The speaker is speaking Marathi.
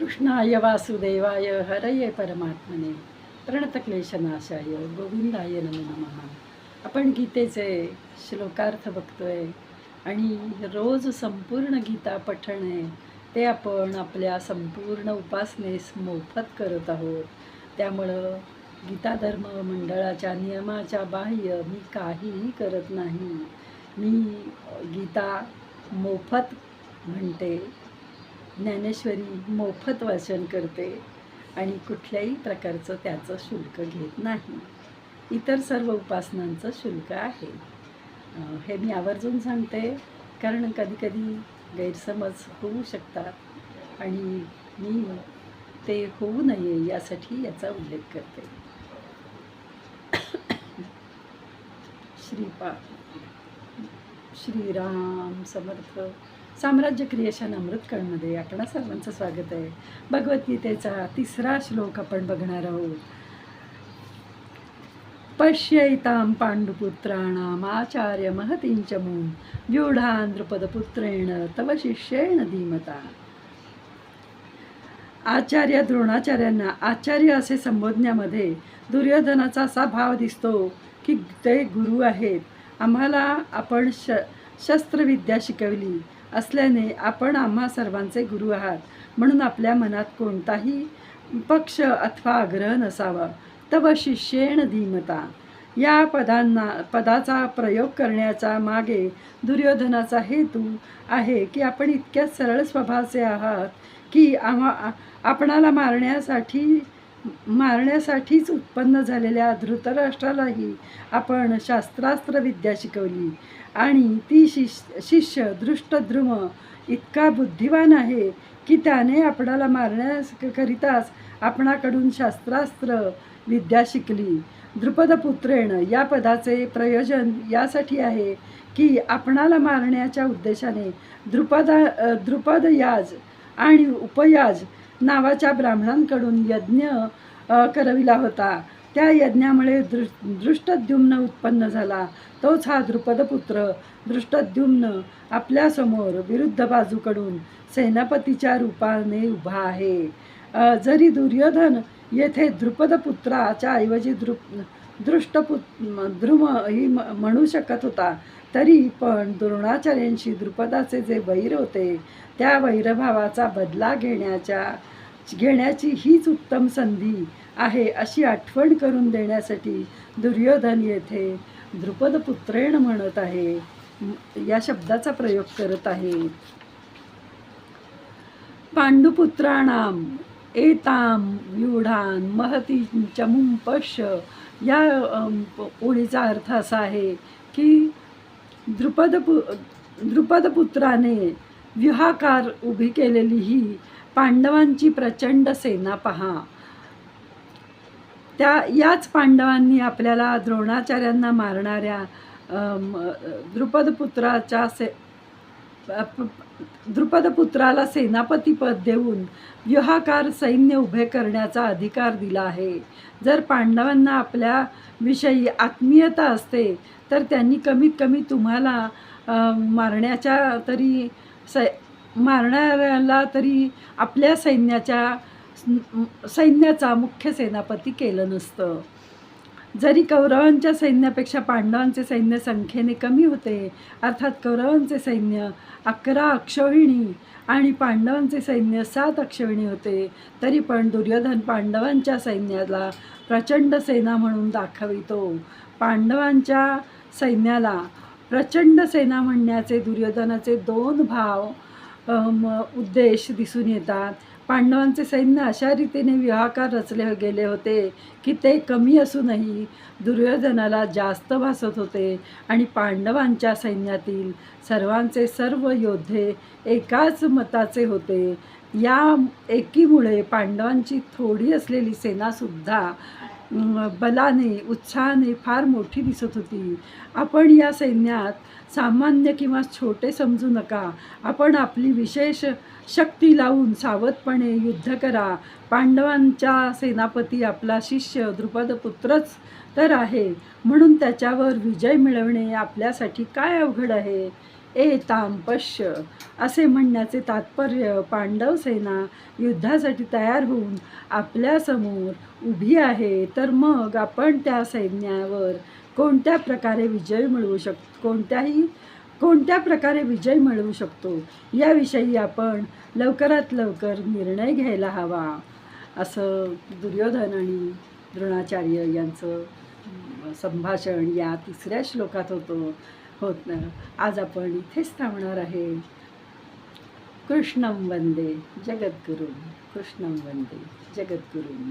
कृष्णाय वासुदेवाय हरये परमात्मने प्रणतक्लेशनाशाय गोविंदाय नमो नमः. आपण गीतेचे श्लोकार्थ बघतोय आणि रोज संपूर्ण गीता पठणे ते आपण आपल्या संपूर्ण उपासनेस मोफत करत आहोत. त्यामुळं गीता धर्म मंडळाच्या नियमाच्या बाह्य मी काहीही करत नाही. मी गीता मोफत म्हणते, ज्ञानेश्वरी मोफत वाचन करते आणि कुठल्याही प्रकारचं त्याचं शुल्क घेत नाही. इतर सर्व उपासनांचं शुल्क आहे. हे मी आवर्जून सांगते, कारण कधीकधी गैरसमज होऊ शकतात आणि मी ते होऊ नये यासाठी याचा उल्लेख करते. श्रीराम समर्थ. साम्राज्य क्रिएशन अमृतकाळमध्ये आपणा सर्वांचं स्वागत आहे. भगवद्गीतेचा 3रा श्लोक आपण बघणार आहोत. पश्यैतां पांडुपुत्राणाम आचार्य महतींच मून व्यूढान् द्रुपदपुत्रेण तव शिष्येण धीमता. आचार्य द्रोणाचार्यांना आचार्य असे संबोधण्यामध्ये दुर्योधनाचा असा भाव दिसतो की ते गुरु आहेत. आम्हाला आपण शस्त्रविद्या शिकवली असल्याने आपण आम्हा सर्वांचे गुरु आहात, म्हणून आपल्या मनात कोणताही पक्ष अथवा आग्रह नसावा. तव शिष्येण धीमता या पदाचा प्रयोग करण्याचा मागे दुर्योधनाचा हेतू आहे की आपण इतक्या सरळ स्वभावाचे आहात की आपणाला मारण्यासाठीच उत्पन्न झालेल्या धृतराष्ट्रालाही आपण शास्त्रास्त्र विद्या शिकवली आणि ती शिष्य दृष्टद्रुम इतका बुद्धिवान आहे की त्याने आपणाला मारण्याकरिताच आपणाकडून शास्त्रास्त्र विद्या शिकली. द्रुपदपुत्रेण या पदाचे प्रयोजन यासाठी आहे की आपणाला मारण्याच्या उद्देशाने द्रुपदयाज आणि उपयाज नावाच्या ब्राह्मणांकडून यज्ञ करविला होता. त्या यज्ञामुळे दृष्टद्युम्न उत्पन्न झाला. तोच हा द्रुपदपुत्र दृष्टद्युम्न आपल्यासमोर विरुद्ध बाजूकडून सेनापतीच्या रूपाने उभा आहे. जरी दुर्योधन येथे द्रुपदपुत्राच्या ऐवजी द्रुम ही म्हणू शकत होता, तरी पण द्रोणाचार्यांशी द्रुपदाचे जे वैर होते त्या वैरभावाचा बदला घेण्याची हीच उत्तम संधी आहे अशी आठवण करून देण्यासाठी दुर्योधन येथे द्रुपदपुत्रेण म्हणत आहे, या शब्दाचा प्रयोग करत आहे. पांडुपुत्राणाम एताम व्यूढान महतींच मूं पश्य या ओळीचा अर्थ असा आहे की द्रुपदपुत्राने व्यूहाकार उभी केलेली ही पांडवांची प्रचंड सेना पहा. याच पांडवांनी आपल्याला द्रोणाचार्यांना मारणाऱ्या द्रुपदपुत्राला सेनापतीपद देऊन व्यूहाकार सैन्य उभे करण्याचा अधिकार दिला आहे. जर पांडवांना आपल्या विषयी आत्मीयता असते तर त्यांनी कमीत कमी तुम्हाला मारणाऱ्याला तरी आपल्या सैन्याचा मुख्य सेनापती केलं नसतं. जरी कौरवांच्या सैन्यापेक्षा पांडवांचे सैन्य संख्येने कमी होते, अर्थात कौरवांचे सैन्य 11 अक्षौहिणी आणि पांडवांचे सैन्य 7 अक्षौहिणी होते, तरी पण दुर्योधन पांडवांच्या सैन्याला प्रचंड सेना म्हणून दाखवितो. पांडवांच्या सैन्याला प्रचंड सेना म्हणण्याचे दुर्योधनाचे 2 उद्देश दिसून येतात. पांडवांचे सैन्य अशा रीतीने व्यूहाकार रचले गेले होते की ते कमी असूनही दुर्योधनाला जास्त भासत होते आणि पांडवांच्या सैन्यातील सर्वांचे सर्व योद्धे एकाच मताचे होते. या एकीमुळे पांडवांची थोडी असलेली सेनासुद्धा बलाने उत्साहाने फार मोठी दिसत होती. आपण या सैन्यात सामान्य किंवा छोटे समजू नका. आपण आपली विशेष शक्ती लावून सावधपणे युद्ध करा. पांडवांचा सेनापती आपला शिष्य द्रुपदपुत्रच तर आहे, म्हणून त्याच्यावर विजय मिळवणे आपल्यासाठी काय अवघड आहे. एतां पश्य असे म्हणण्याचे तात्पर्य पांडव सेना युद्धासाठी तयार होऊन आपल्यासमोर उभी आहे, तर मग आपण त्या सैन्यावर कोणत्या प्रकारे विजय मिळवू शकतो, कोणत्या प्रकारे विजय मिळवू शकतो याविषयी आपण लवकरात लवकर निर्णय घ्यायला हवा, असं दुर्योधन आणि द्रोणाचार्य यांचं संभाषण या 3ऱ्या श्लोकात होत ना. आज आपण इथेच थांबणार आहे. कृष्णं वंदे जगद्गुरुं, कृष्णं वंदे जगद्गुरुं.